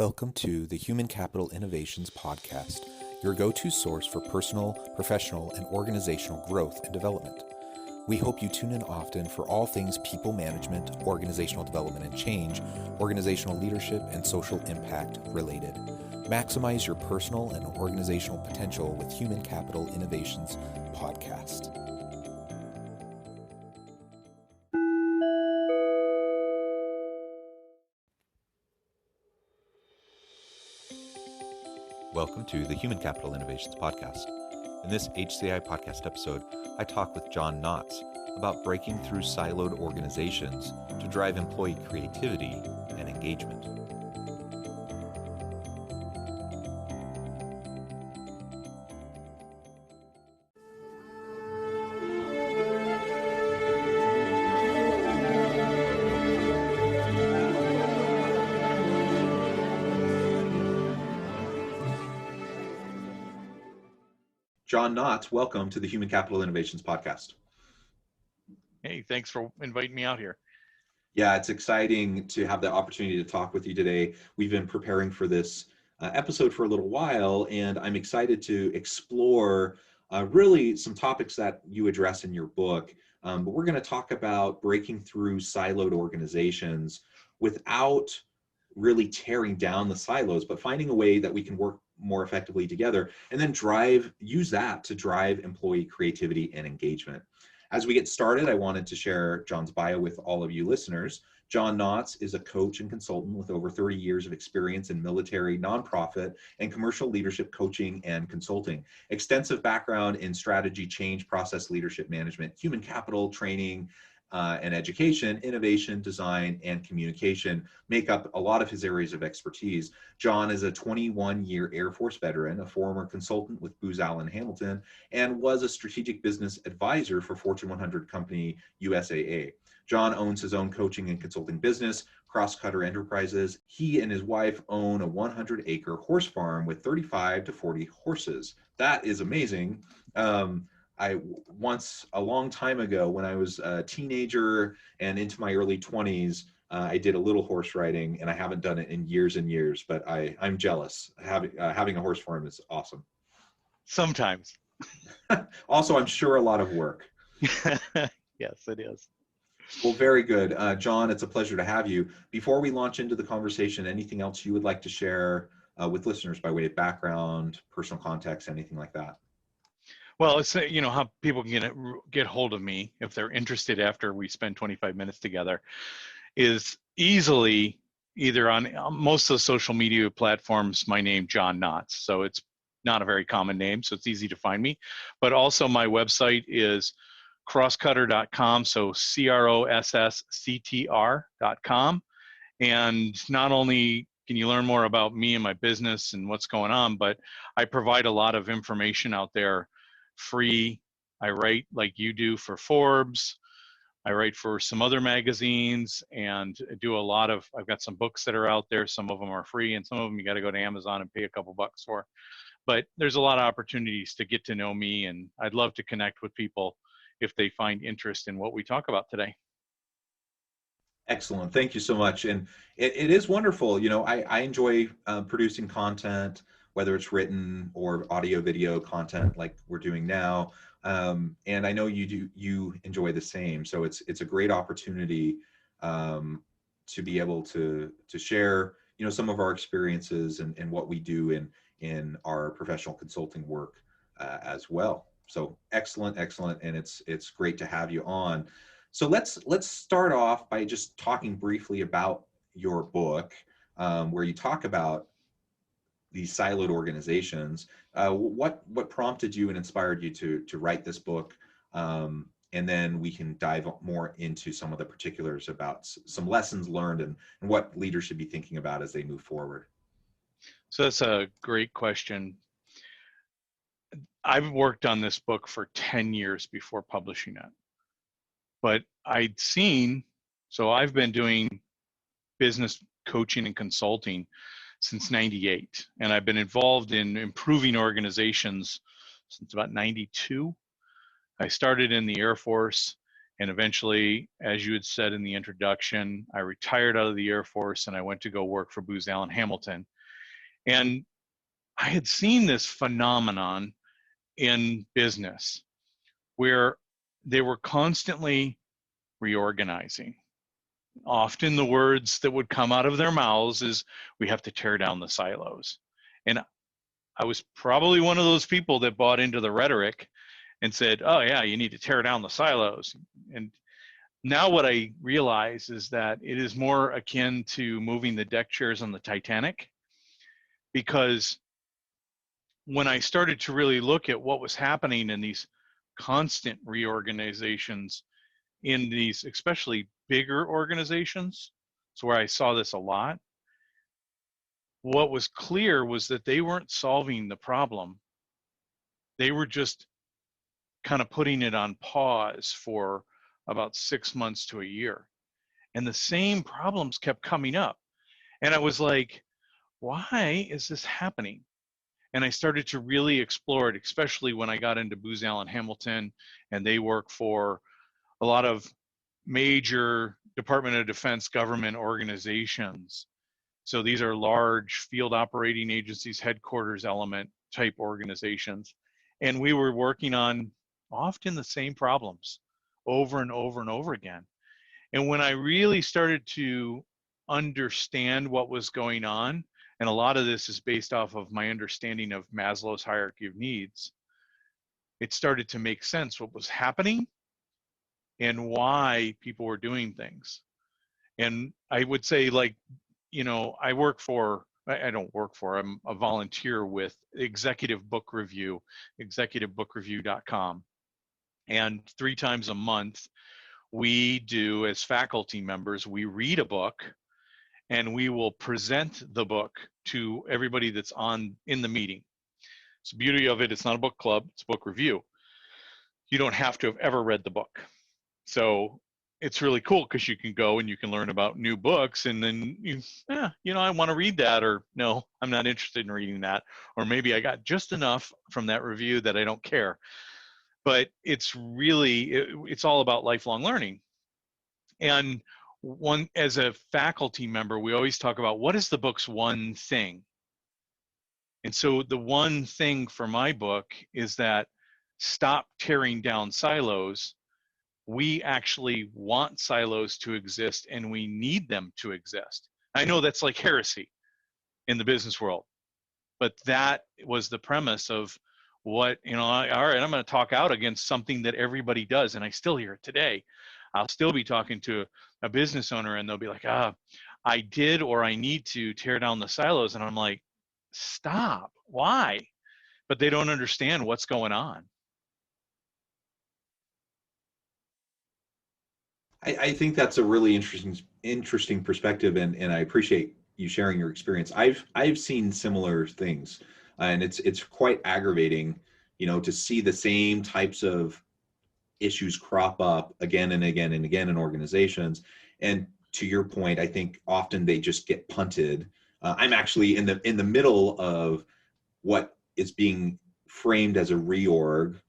Welcome to the Human Capital Innovations Podcast, your go-to source for personal, professional, and organizational growth and development. We hope you tune in often for all things people management, organizational development and change, organizational leadership, and social impact related. Maximize your personal and organizational potential with Human Capital Innovations Podcast. Welcome to the Human Capital Innovations Podcast. In this HCI podcast episode, I talk with John Knotts about breaking through siloed organizations to drive employee creativity and engagement. John Knotts, welcome to the Human Capital Innovations Podcast. Hey, thanks for inviting me out here. Yeah, it's exciting to have the opportunity to talk with you today. We've been preparing for this episode for a little while, and I'm excited to explore really some topics that you address in your book. But we're going to talk about breaking through siloed organizations without really tearing down the silos, but finding a way that we can work more effectively together and then use that to drive employee creativity and engagement. As we get started, I wanted to share John's bio with all of you listeners. John Knotts is a coach and consultant with over 30 years of experience in military, nonprofit, and commercial leadership coaching and consulting. Extensive background in strategy, change, process leadership management, human capital training, and education, innovation, design, and communication make up a lot of his areas of expertise. John is a 21-year Air Force veteran, a former consultant with Booz Allen Hamilton, and was a strategic business advisor for Fortune 100 company USAA. John owns his own coaching and consulting business, Crosscutter Enterprises. He and his wife own a 100-acre horse farm with 35 to 40 horses. That is amazing. Once a long time ago, when I was a teenager and into my early 20s, I did a little horse riding, and I haven't done it in years and years, but I'm jealous. Having a horse farm is awesome. Sometimes. Also, I'm sure a lot of work. Yes, it is. Well, very good. John, it's a pleasure to have you. Before we launch into the conversation, anything else you would like to share with listeners by way of background, personal context, anything like that? Well, it's, how people can get hold of me if they're interested after we spend 25 minutes together is easily either on most of the social media platforms, my name, John Knotts. So it's not a very common name, so it's easy to find me. But also my website is crosscutter.com, so CROSSCTR.com. And not only can you learn more about me and my business and what's going on, but I provide a lot of information out there free. I write like you do for Forbes. I write for some other magazines and do I've got some books that are out there. Some of them are free and some of them you got to go to Amazon and pay a couple bucks for. But there's a lot of opportunities to get to know me, and I'd love to connect with people if they find interest in what we talk about today. Excellent. Thank you so much. And it is wonderful. I enjoy producing content, whether it's written or audio, video content like we're doing now. And I know you enjoy the same. So it's a great opportunity to be able to share, some of our experiences and what we do in our professional consulting work as well. So excellent. And it's great to have you on. So let's start off by just talking briefly about your book, where you talk about these siloed organizations. What prompted you and inspired you to write this book? And then we can dive more into some of the particulars about some lessons learned and what leaders should be thinking about as they move forward. So that's a great question. I've worked on this book for 10 years before publishing it. But I've been doing business coaching and consulting since 98. And I've been involved in improving organizations since about 92. I started in the Air Force And eventually, as you had said in the introduction, I retired out of the Air Force and I went to go work for Booz Allen Hamilton. And I had seen this phenomenon in business where they were constantly reorganizing. Often the words that would come out of their mouths is, we have to tear down the silos. And I was probably one of those people that bought into the rhetoric and said, oh yeah, you need to tear down the silos. And now what I realize is that it is more akin to moving the deck chairs on the Titanic, because when I started to really look at what was happening in these constant reorganizations in these especially bigger organizations, it's where I saw this a lot, what was clear was that they weren't solving the problem. They were just kind of putting it on pause for about 6 months to a year. And the same problems kept coming up. And I was like, why is this happening? And I started to really explore it, especially when I got into Booz Allen Hamilton, and they work for a lot of major Department of Defense government organizations. So these are large field operating agencies, headquarters element type organizations. And we were working on often the same problems over and over and over again. And when I really started to understand what was going on, and a lot of this is based off of my understanding of Maslow's hierarchy of needs, it started to make sense what was happening and why people were doing things. And I would say, like, you know, I don't work for, I'm a volunteer with Executive Book Review, executivebookreview.com. And 3 times a month, we do, as faculty members, we read a book and we will present the book to everybody that's in the meeting. So the beauty of it, it's not a book club, it's a book review. You don't have to have ever read the book. So it's really cool because you can go and you can learn about new books, and then I want to read that, or no, I'm not interested in reading that, or maybe I got just enough from that review that I don't care. But it's all about lifelong learning. And as a faculty member, we always talk about what is the book's one thing. And so the one thing for my book is that stop tearing down silos. We actually want silos to exist, and we need them to exist. I know that's like heresy in the business world, but that was the premise of what, all right, I'm going to talk out against something that everybody does, and I still hear it today. I'll still be talking to a business owner, and they'll be like, I did, or I need to tear down the silos. And I'm like, stop, why? But they don't understand what's going on. I think that's a really interesting perspective, and I appreciate you sharing your experience. I've seen similar things, and it's quite aggravating, to see the same types of issues crop up again and again and again in organizations. And to your point, I think often they just get punted. I'm actually in the middle of what is being framed as a reorg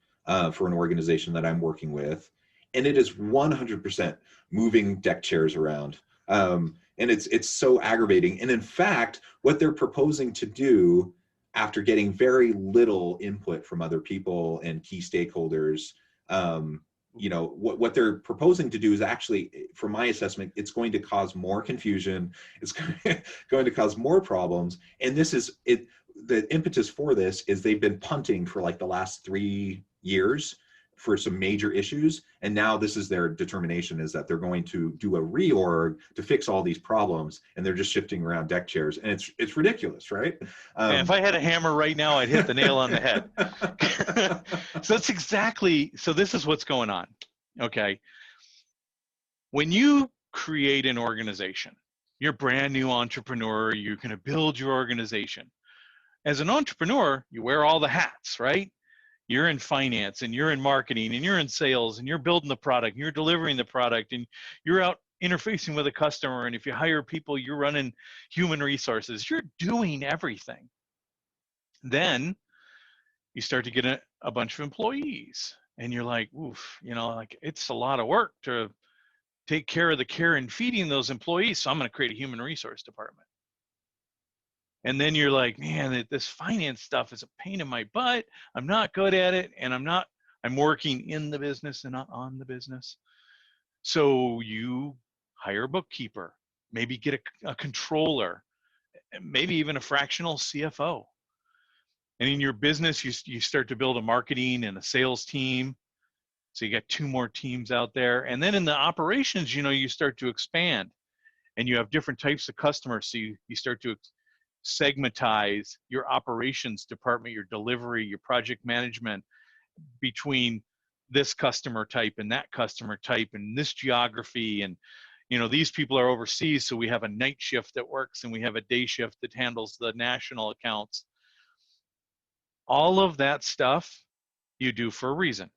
for an organization that I'm working with, and it is 100% moving deck chairs around. And it's so aggravating. And in fact, what they're proposing to do, after getting very little input from other people and key stakeholders, what they're proposing to do is actually, from my assessment, it's going to cause more confusion. It's going to cause more problems. And this is it. The impetus for this is they've been punting for like the last 3 years for some major issues, and now this is their determination, is that they're going to do a reorg to fix all these problems, and they're just shifting around deck chairs, and it's ridiculous, right? And if I had a hammer right now, I'd hit the nail on the head. So this is what's going on. Okay, when you create an organization, you're a brand new entrepreneur, you're going to build your organization. As an entrepreneur, you wear all the hats, right? You're in finance, and you're in marketing, and you're in sales, and you're building the product, and you're delivering the product, and you're out interfacing with a customer. And if you hire people, you're running human resources. You're doing everything. Then you start to get a bunch of employees, And you're like, oof, like it's a lot of work to take care of the care and feeding those employees. So I'm going to create a human resource department. And then you're like, man, this finance stuff is a pain in my butt. I'm not good at it. And I'm working in the business and not on the business. So you hire a bookkeeper, maybe get a controller, maybe even a fractional CFO. And in your business, you start to build a marketing and a sales team. So you got 2 more teams out there. And then in the operations, you start to expand and you have different types of customers. So you start to segmentize your operations department, your delivery, your project management between this customer type and that customer type and this geography. And these people are overseas, so we have a night shift that works and we have a day shift that handles the national accounts. All of that stuff you do for a reason.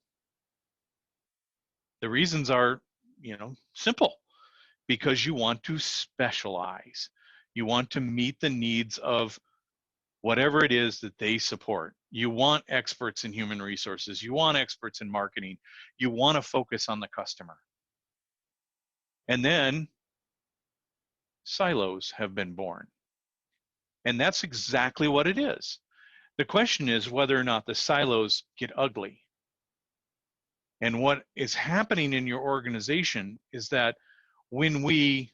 The reasons are, simple, because you want to specialize. You want to meet the needs of whatever it is that they support. You want experts in human resources. You want experts in marketing. You want to focus on the customer. And then silos have been born. And that's exactly what it is. The question is whether or not the silos get ugly. And what is happening in your organization is that when we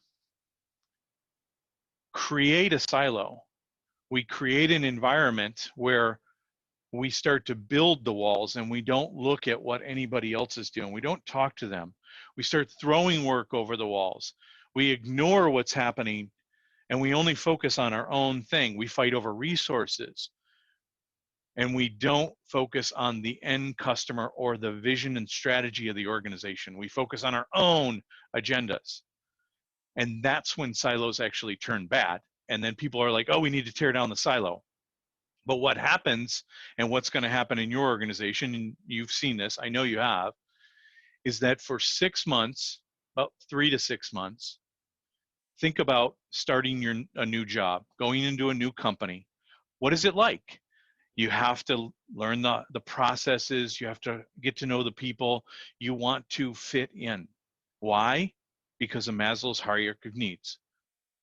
create a silo, we create an environment where we start to build the walls and we don't look at what anybody else is doing. We don't talk to them. We start throwing work over the walls. We ignore what's happening and we only focus on our own thing. We fight over resources and we don't focus on the end customer or the vision and strategy of the organization. We focus on our own agendas. And that's when silos actually turn bad. And then people are like, oh, we need to tear down the silo. But what happens, and what's going to happen in your organization, and you've seen this, I know you have, is that for 6 months, about 3 to 6 months, think about starting a new job, going into a new company. What is it like? You have to learn the processes. You have to get to know the people. You want to fit in. Why? Because of Maslow's hierarchy of needs.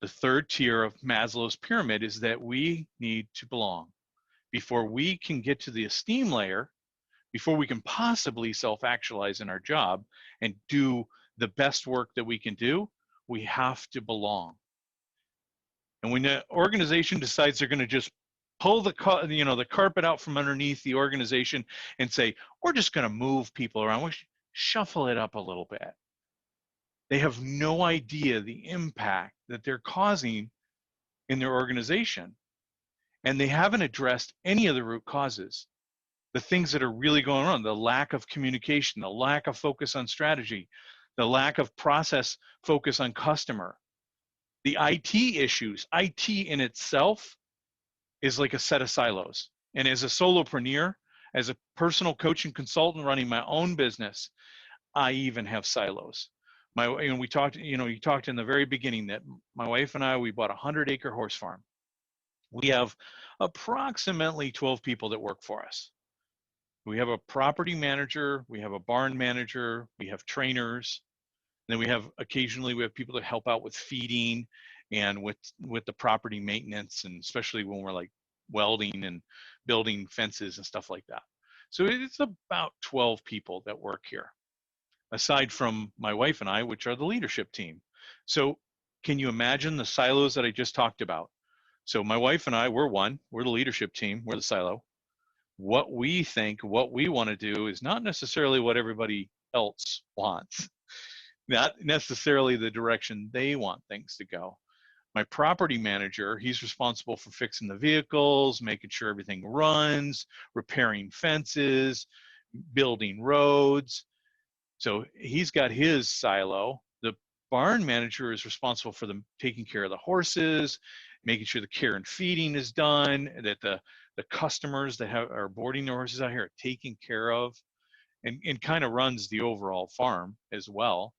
The third tier of Maslow's pyramid is that we need to belong. Before we can get to the esteem layer, before we can possibly self-actualize in our job and do the best work that we can do, we have to belong. And when the organization decides they're going to just pull the carpet out from underneath the organization and say, we're just going to move people around, we shuffle it up a little bit, they have no idea the impact that they're causing in their organization. And they haven't addressed any of the root causes, the things that are really going on, the lack of communication, the lack of focus on strategy, the lack of process focus on customer, the IT issues. IT in itself is like a set of silos. And as a solopreneur, as a personal coach and consultant running my own business, I even have silos. We talked, you talked in the very beginning that my wife and I, we bought a 100-acre horse farm. We have approximately 12 people that work for us. We have a property manager, we have a barn manager, we have trainers, and then occasionally we have people that help out with feeding and with the property maintenance, and especially when we're like welding and building fences and stuff like that. So it's about 12 people that work here, aside from my wife and I, which are the leadership team. So can you imagine the silos that I just talked about? So my wife and I, we're the leadership team, we're the silo. What we think, what we want to do is not necessarily what everybody else wants, not necessarily the direction they want things to go. My property manager, he's responsible for fixing the vehicles, making sure everything runs, repairing fences, building roads. So he's got his silo. The barn manager is responsible for taking care of the horses, making sure the care and feeding is done, that the customers that are boarding their horses out here are taken care of, and kind of runs the overall farm as well.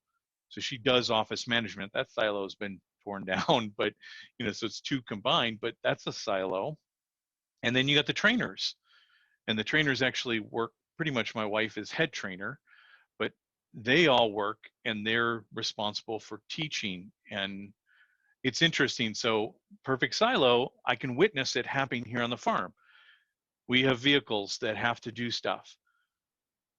So she does office management. That silo has been torn down, but so it's 2 combined, but that's a silo. And then you got the trainers, and the trainers actually work pretty much my wife is head trainer, but they all work and they're responsible for teaching. And it's interesting. So perfect silo, I can witness it happening here on the farm. We have vehicles that have to do stuff.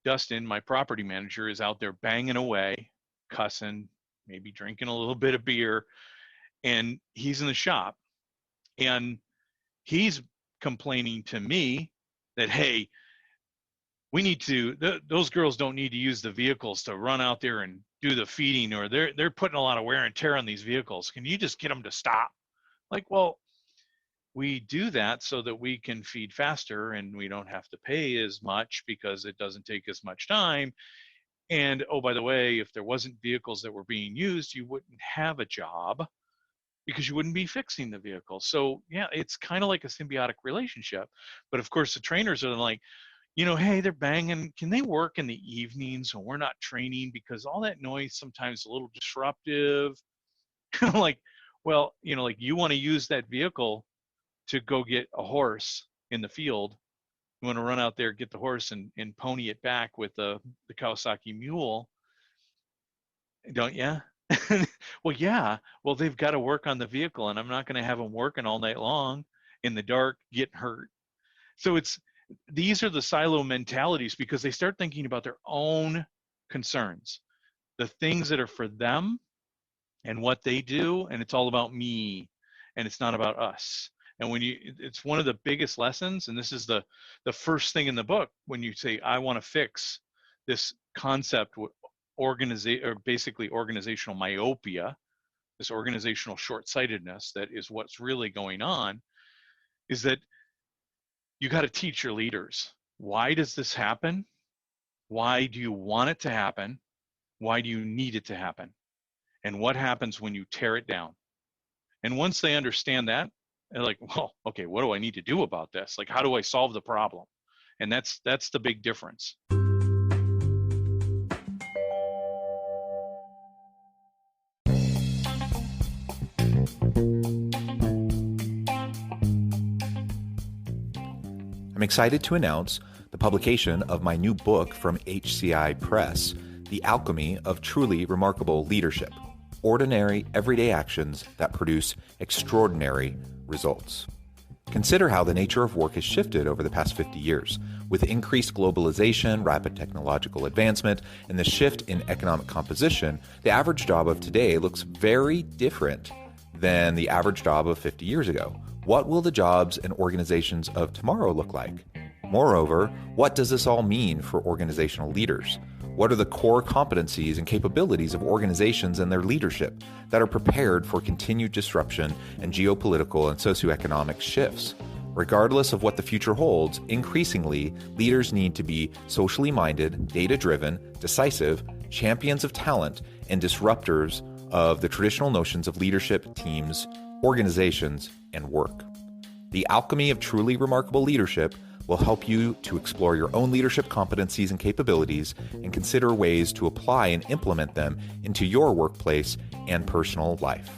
Dustin, my property manager, is out there banging away, cussing, maybe drinking a little bit of beer, and he's in the shop. And he's complaining to me that, hey, we need to, those girls don't need to use the vehicles to run out there and do the feeding, or they're putting a lot of wear and tear on these vehicles. Can you just get them to stop? Like, well, we do that so that we can feed faster and we don't have to pay as much because it doesn't take as much time. And oh, by the way, if there wasn't vehicles that were being used, you wouldn't have a job because you wouldn't be fixing the vehicle. So yeah, it's kind of like a symbiotic relationship. But of course, the trainers are like, hey, they're banging. Can they work in the evenings when we're not training? Because all that noise sometimes is a little disruptive. Like, well, like you want to use that vehicle to go get a horse in the field. You want to run out there, get the horse and pony it back with the Kawasaki mule, don't you? Well, yeah. Well, they've got to work on the vehicle, and I'm not going to have them working all night long in the dark, getting hurt. So these are the silo mentalities because they start thinking about their own concerns, the things that are for them and what they do, and it's all about me, and it's not about us. And it's one of the biggest lessons, and this is the first thing in the book when you say, I want to fix this concept, basically organizational myopia, this organizational short-sightedness that is what's really going on, is that you got to teach your leaders. Why does this happen? Why do you want it to happen? Why do you need it to happen? And what happens when you tear it down? And once they understand that, they're like, well, okay, what do I need to do about this? Like, how do I solve the problem? And that's the big difference. I'm excited to announce the publication of my new book from HCI Press, The Alchemy of Truly Remarkable Leadership: Ordinary, Everyday Actions that Produce Extraordinary Results. Consider how the nature of work has shifted over the past 50 years. With increased globalization, rapid technological advancement, and the shift in economic composition, the average job of today looks very different than the average job of 50 years ago. What will the jobs and organizations of tomorrow look like? Moreover, what does this all mean for organizational leaders? What are the core competencies and capabilities of organizations and their leadership that are prepared for continued disruption and geopolitical and socioeconomic shifts? Regardless of what the future holds, increasingly, leaders need to be socially minded, data-driven, decisive, champions of talent, and disruptors of the traditional notions of leadership, teams, organizations, and work. The Alchemy of Truly Remarkable Leadership will help you to explore your own leadership competencies and capabilities and consider ways to apply and implement them into your workplace and personal life.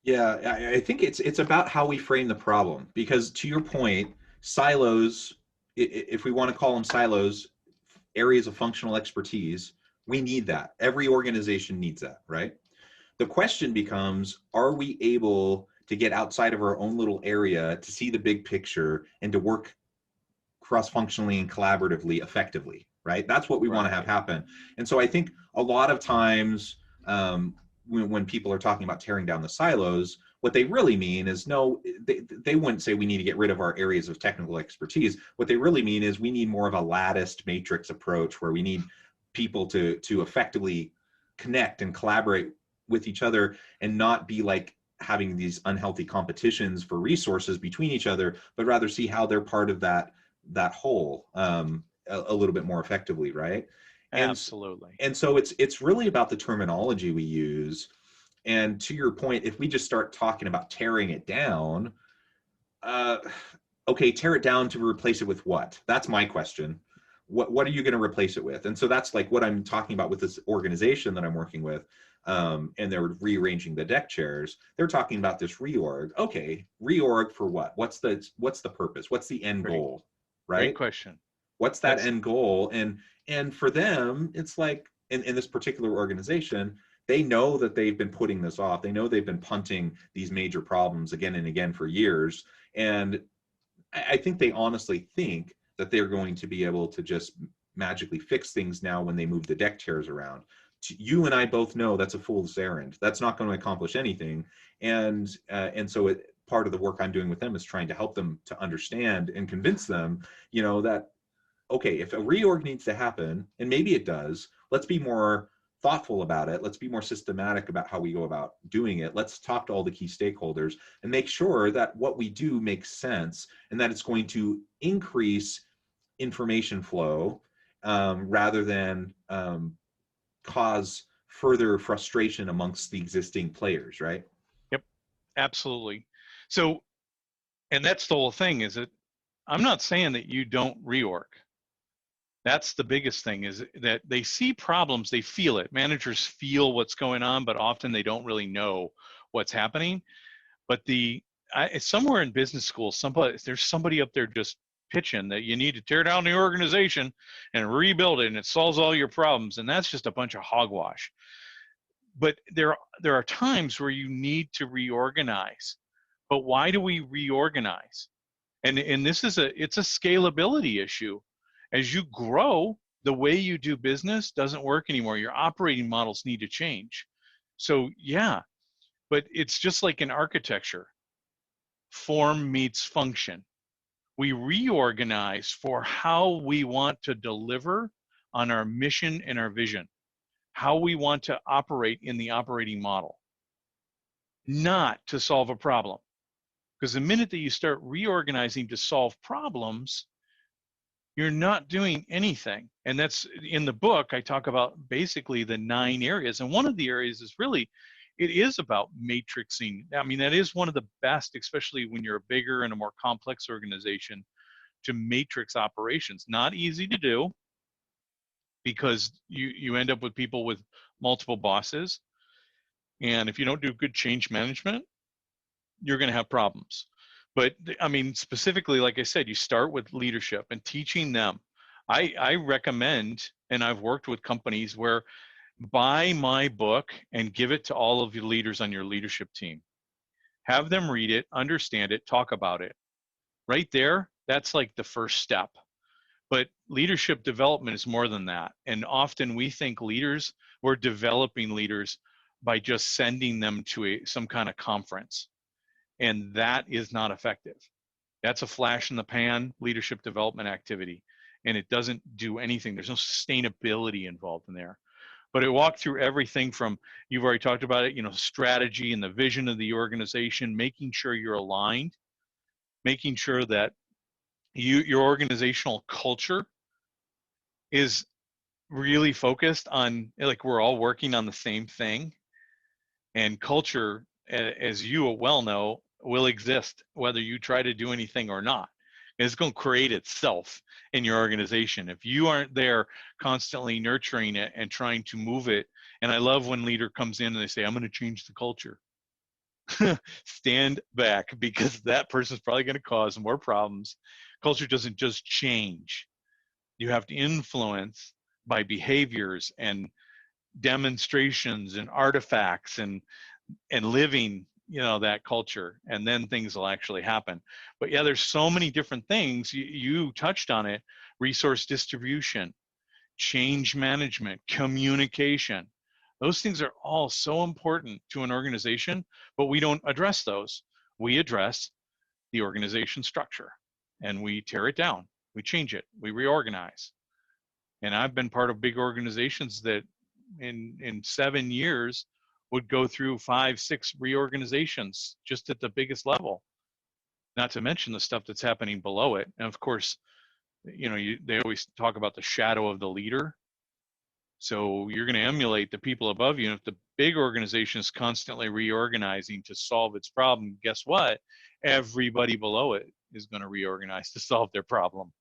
Yeah, I think it's about how we frame the problem, because to your point, silos, if we want to call them silos, areas of functional expertise, we need that. Every organization needs that, right? The question becomes, are we able to get outside of our own little area to see the big picture and to work cross-functionally and collaboratively effectively, right? That's what we want to have happen. And so I think a lot of times when people are talking about tearing down the silos, what they really mean is, no, they wouldn't say we need to get rid of our areas of technical expertise. What they really mean is we need more of a latticed matrix approach where we need people to effectively connect and collaborate with each other and not be like having these unhealthy competitions for resources between each other, but rather see how they're part of that whole a little bit more effectively, right? Absolutely. And so it's really about the terminology we use. And to your point, if we just start talking about tearing it down, okay, tear it down to replace it with what? That's my question. what are you going to replace it with? And so that's like what I'm talking about with this organization that I'm working with. And they're rearranging the deck chairs. They're talking about this reorg. Okay, reorg for what? What's the purpose? What's the end goal? Great Right? question. What's that end goal? And for them, it's like in this particular organization, they know that they've been putting this off. They know they've been punting these major problems again and again for years. And I think they honestly think that they're going to be able to just magically fix things now when they move the deck chairs around. You and I both know that's a fool's errand. That's not going to accomplish anything. And so part of the work I'm doing with them is trying to help them to understand and convince them, that okay, if a reorg needs to happen, and maybe it does, let's be more thoughtful about it. Let's be more systematic about how we go about doing it. Let's talk to all the key stakeholders and make sure that what we do makes sense and that it's going to increase information flow rather than cause further frustration amongst the existing players, right? Yep, absolutely. So, and that's the whole thing, is that I'm not saying that you don't reorg. That's the biggest thing, is that they see problems, they feel it. Managers feel what's going on, but often they don't really know what's happening. But somewhere in business school, there's somebody up there just pitching that you need to tear down the organization and rebuild it, and it solves all your problems. And that's just a bunch of hogwash. But there are times where you need to reorganize. But why do we reorganize? And it's a scalability issue. As you grow, the way you do business doesn't work anymore. Your operating models need to change. So yeah, but it's just like in architecture. Form meets function. We reorganize for how we want to deliver on our mission and our vision, how we want to operate in the operating model, not to solve a problem. Because the minute that you start reorganizing to solve problems, you're not doing anything. And that's in the book. I talk about basically the 9 areas. And one of the areas is really, it is about matrixing. I mean, that is one of the best, especially when you're a bigger and a more complex organization, to matrix operations. Not easy to do, because you end up with people with multiple bosses. And if you don't do good change management, you're going to have problems. But I mean, specifically, like I said, you start with leadership and teaching them. I recommend, and I've worked with companies where, buy my book and give it to all of your leaders on your leadership team. Have them read it, understand it, talk about it. Right there, that's like the first step. But leadership development is more than that. And often we think we're developing leaders by just sending them to some kind of conference. And that is not effective. That's a flash in the pan leadership development activity. And it doesn't do anything. There's no sustainability involved in there. But it walked through everything from, you've already talked about it, strategy and the vision of the organization, making sure you're aligned, making sure that your organizational culture is really focused on, like, we're all working on the same thing. And culture, as you well know, will exist whether you try to do anything or not. It's going to create itself in your organization if you aren't there constantly nurturing it and trying to move it. And I love when leader comes in and they say, I'm going to change the culture. Stand back, because that person's probably going to cause more problems. Culture doesn't just change. You have to influence by behaviors and demonstrations and artifacts and living that culture, and then things will actually happen. But yeah, there's so many different things. You touched on it: resource distribution, change management, communication. Those things are all so important to an organization, but we don't address those. We address the organization structure, and we tear it down, we change it, we reorganize. And I've been part of big organizations that in 7 years would go through 5, 6 reorganizations just at the biggest level, not to mention the stuff that's happening below it. And of course, they always talk about the shadow of the leader. So you're going to emulate the people above you. And if the big organization is constantly reorganizing to solve its problem, guess what? Everybody below it is going to reorganize to solve their problem.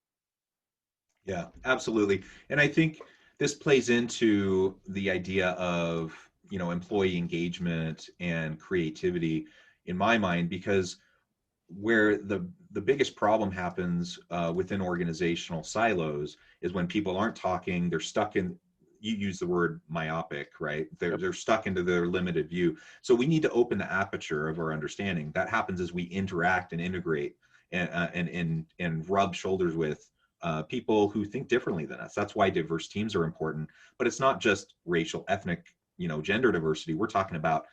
Yeah, absolutely. And I think this plays into the idea of, employee engagement and creativity in my mind, because where the biggest problem happens within organizational silos is when people aren't talking, they're stuck in, you use the word myopic, right? Yep. They're stuck into their limited view. So we need to open the aperture of our understanding. That happens as we interact and integrate and rub shoulders with people who think differently than us. That's why diverse teams are important. But it's not just racial, ethnic, gender diversity. We're talking about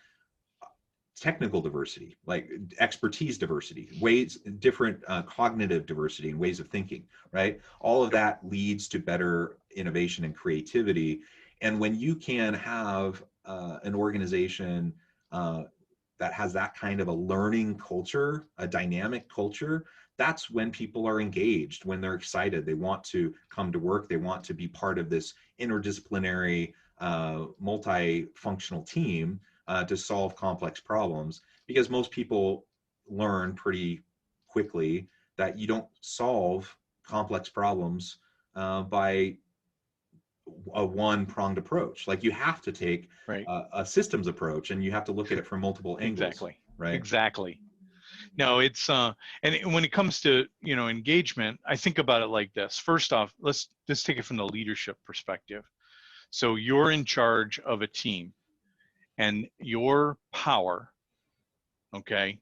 technical diversity, like expertise diversity, ways, different cognitive diversity and ways of thinking, right? All of that leads to better innovation and creativity. And when you can have an organization that has that kind of a learning culture, a dynamic culture, that's when people are engaged, when they're excited, they want to come to work, they want to be part of this interdisciplinary, multifunctional team to solve complex problems, because most people learn pretty quickly that you don't solve complex problems by a one-pronged approach. Like, you have to take Right. a systems approach, and you have to look at it from multiple angles, Exactly. right? Exactly. No, it's and when it comes to, engagement, I think about it like this. First off, let's just take it from the leadership perspective. So you're in charge of a team, and your power, okay,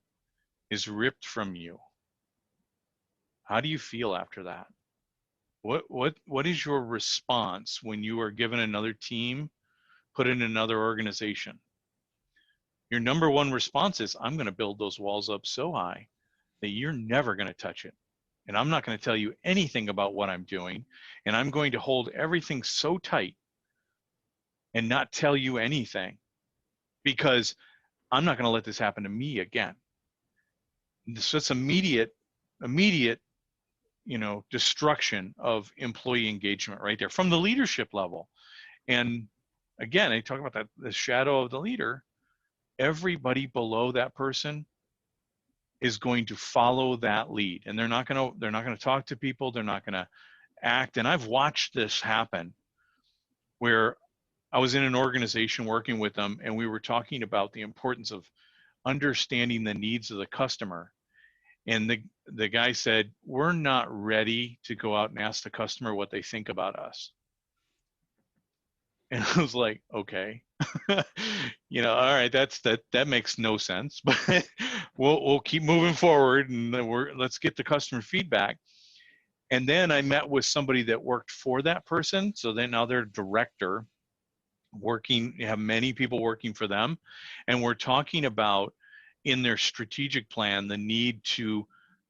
is ripped from you. How do you feel after that? What is your response when you are given another team, put in another organization? Your number one response is, I'm going to build those walls up so high that you're never going to touch it. And I'm not going to tell you anything about what I'm doing. And I'm going to hold everything so tight and not tell you anything, because I'm not going to let this happen to me again. So it's immediate, destruction of employee engagement right there from the leadership level. And again, I talk about that, the shadow of the leader. Everybody below that person is going to follow that lead, and they're not going to talk to people, they're not going to act. And I've watched this happen where I was in an organization working with them, and we were talking about the importance of understanding the needs of the customer. And the guy said, we're not ready to go out and ask the customer what they think about us. And I was like, okay, all right, that makes no sense, but we'll keep moving forward, and let's get the customer feedback. And then I met with somebody that worked for that person. So then now they're director, have many people working for them. And we're talking about, in their strategic plan, the need to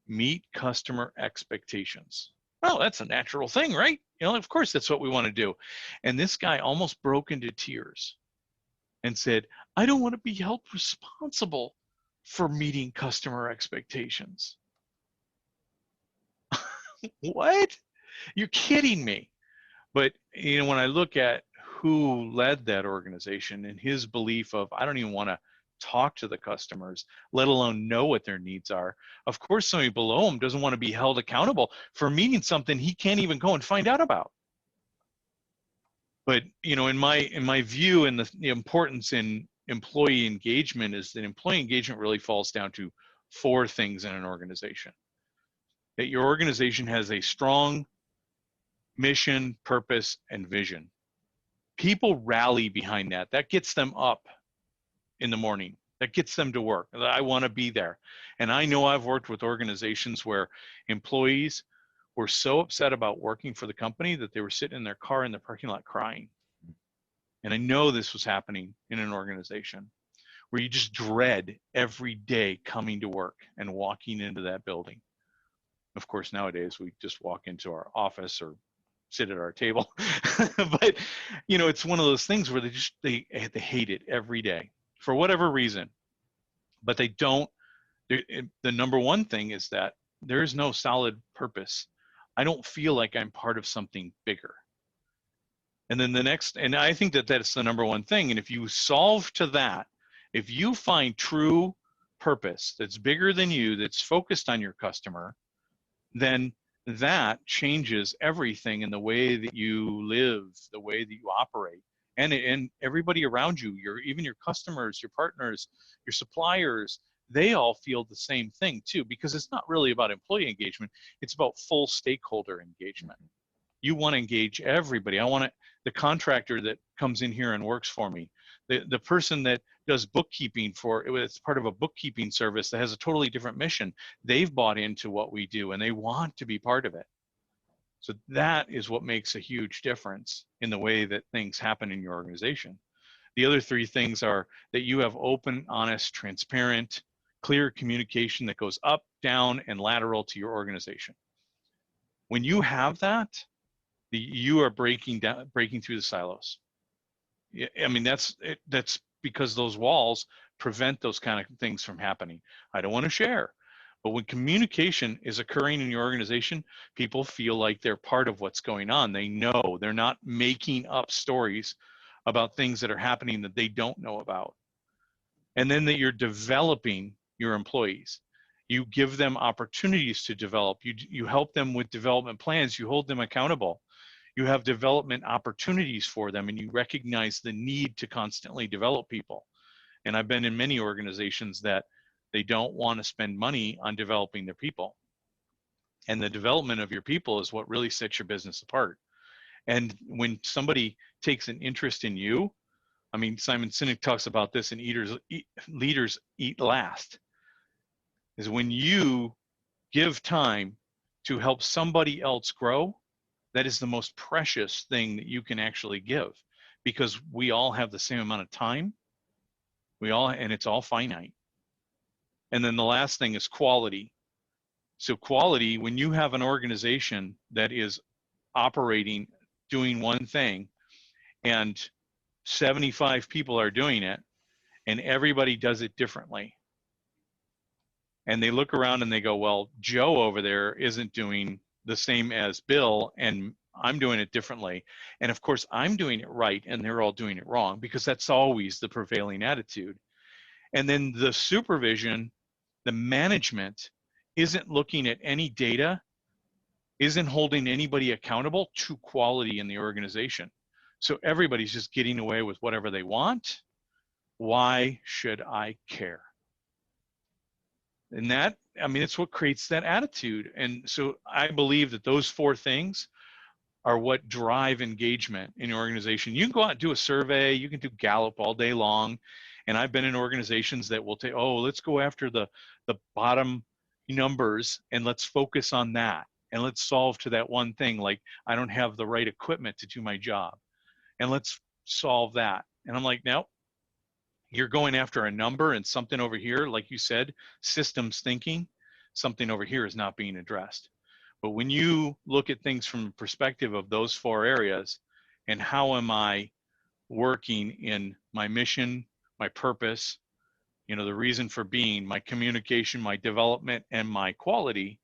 meet customer expectations. Well, that's a natural thing, right? Of course, that's what we want to do. And this guy almost broke into tears and said, I don't want to be held responsible for meeting customer expectations. What? You're kidding me. But when I look at who led that organization and his belief of, I don't even want to talk to the customers, let alone know what their needs are. Of course, somebody below him doesn't want to be held accountable for meeting something he can't even go and find out about. But in my view, and the importance in employee engagement is that employee engagement really falls down to four things in an organization. That your organization has a strong mission, purpose, and vision. People rally behind that. That gets them up in the morning. That gets them to work. I want to be there. And I know I've worked with organizations where employees were so upset about working for the company that they were sitting in their car in the parking lot crying. And I know this was happening in an organization where you just dread every day coming to work and walking into that building. Of course, nowadays we just walk into our office or sit at our table. But it's one of those things where they hate it every day for whatever reason. But they don't. The number one thing is that there is no solid purpose. I don't feel like I'm part of something bigger. And then and I think that that's the number one thing. And if you solve to that, if you find true purpose that's bigger than you, that's focused on your customer, then that changes everything in the way that you live, the way that you operate, and everybody around you, even your customers, your partners, your suppliers, they all feel the same thing too, because it's not really about employee engagement, it's about full stakeholder engagement. You want to engage everybody. I want the contractor that comes in here and works for me, the person that does bookkeeping it's part of a bookkeeping service that has a totally different mission. They've bought into what we do and they want to be part of it. So that is what makes a huge difference in the way that things happen in your organization. The other three things are that you have open, honest, transparent, clear communication that goes up, down, and lateral to your organization. When you have that, you are breaking through the silos. I mean, that's because those walls prevent those kind of things from happening. I don't want to share. But when communication is occurring in your organization, people feel like they're part of what's going on. They know. They're not making up stories about things that are happening that they don't know about. And then that you're developing your employees. You give them opportunities to develop. You help them with development plans. You hold them accountable. You have development opportunities for them, and you recognize the need to constantly develop people. And I've been in many organizations that they don't want to spend money on developing their people. And the development of your people is what really sets your business apart. And when somebody takes an interest in you, I mean, Simon Sinek talks about this in Leaders Eat Last, is when you give time to help somebody else grow, that is the most precious thing that you can actually give, because we all have the same amount of time. And it's all finite. And then the last thing is quality. So quality, when you have an organization that is operating, doing one thing, and 75 people are doing it, and everybody does it differently. And they look around and they go, well, Joe over there isn't doing the same as Bill, and I'm doing it differently. And of course, I'm doing it right, and they're all doing it wrong, because that's always the prevailing attitude. And then the supervision, the management, isn't looking at any data, isn't holding anybody accountable to quality in the organization. So everybody's just getting away with whatever they want. Why should I care? And that, I mean, it's what creates that attitude. And so I believe that those four things are what drive engagement in your organization. You can go out and do a survey, you can do Gallup all day long. And I've been in organizations that will say, oh, let's go after the bottom numbers and let's focus on that. And let's solve to that one thing, like I don't have the right equipment to do my job. And let's solve that. And I'm like, no, you're going after a number and something over here, like you said, systems thinking, something over here is not being addressed. But when you look at things from the perspective of those four areas, and how am I working in my mission, my purpose, you know, the reason for being, my communication, my development, and my quality,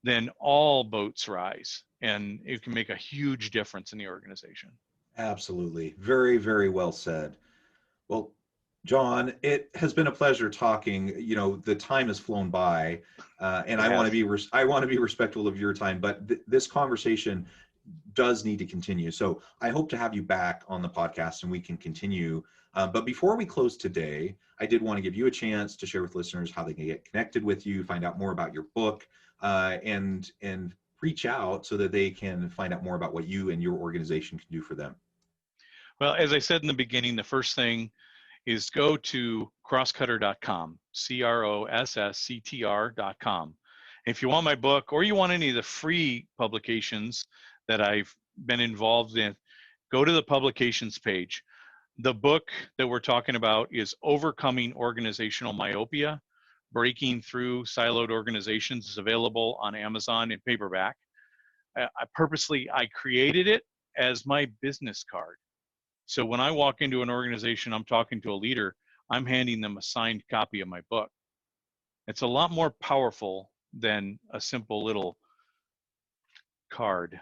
then all boats rise, and it can make a huge difference in the organization. Absolutely. Very, very well said. Well, John, it has been a pleasure talking. You know, the time has flown by, and I want to be respectful of your time. But this conversation does need to continue. So I hope to have you back on the podcast and we can continue. But before we close today, I did want to give you a chance to share with listeners how they can get connected with you, find out more about your book, and reach out so that they can find out more about what you and your organization can do for them. Well, as I said in the beginning, the first thing is go to crosscutter.com, CROSSCTR.com. If you want my book, or you want any of the free publications that I've been involved in, go to the publications page. The book that we're talking about is Overcoming Organizational Myopia, Breaking Through Siloed Organizations. Is available on Amazon in paperback. I created it as my business card. So when I walk into an organization, I'm talking to a leader, I'm handing them a signed copy of my book. It's a lot more powerful than a simple little card.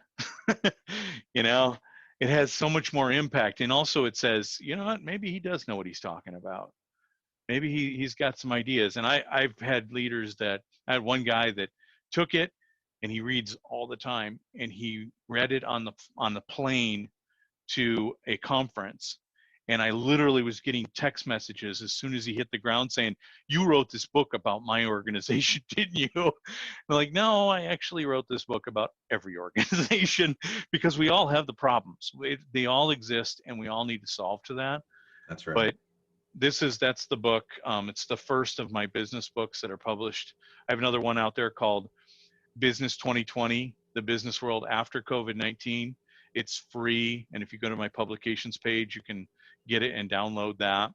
You know, it has so much more impact. And also it says, you know what, maybe he does know what he's talking about. Maybe he's got some ideas. And I've had leaders I had one guy that took it, and he reads all the time, and he read it on the plane to a conference. And I literally was getting text messages as soon as he hit the ground saying, "You wrote this book about my organization, didn't you?" I'm like, "No, I actually wrote this book about every organization because we all have the problems. They all exist, and we all need to solve to that." That's right. But that's the book. It's the first of my business books that are published. I have another one out there called Business 2020, The Business World After COVID-19. It's free, and if you go to my publications page, you can get it and download that.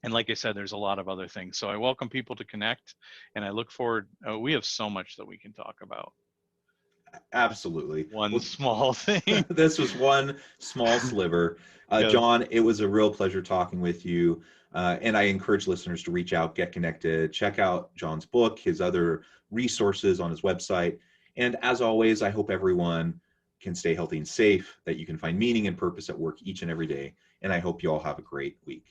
And like I said, there's a lot of other things. So I welcome people to connect, and I look forward. We have so much that we can talk about. Absolutely. One small thing. This was one small sliver. Yes. John, it was a real pleasure talking with you. And I encourage listeners to reach out, get connected, check out John's book, his other resources on his website. And as always, I hope everyone can stay healthy and safe, that you can find meaning and purpose at work each and every day. And I hope you all have a great week.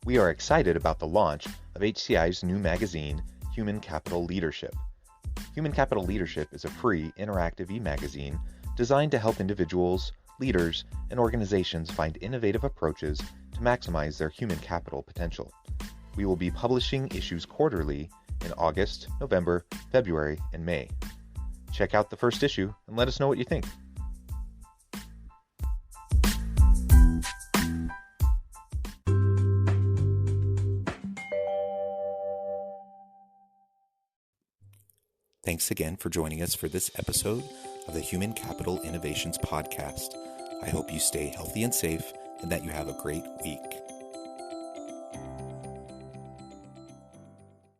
We are excited about the launch of HCI's new magazine, Human Capital Leadership. Human Capital Leadership is a free, interactive e-magazine designed to help individuals, leaders, and organizations find innovative approaches to maximize their human capital potential. We will be publishing issues quarterly in August, November, February, and May. Check out the first issue and let us know what you think. Thanks again for joining us for this episode of the Human Capital Innovations Podcast. I hope you stay healthy and safe and that you have a great week.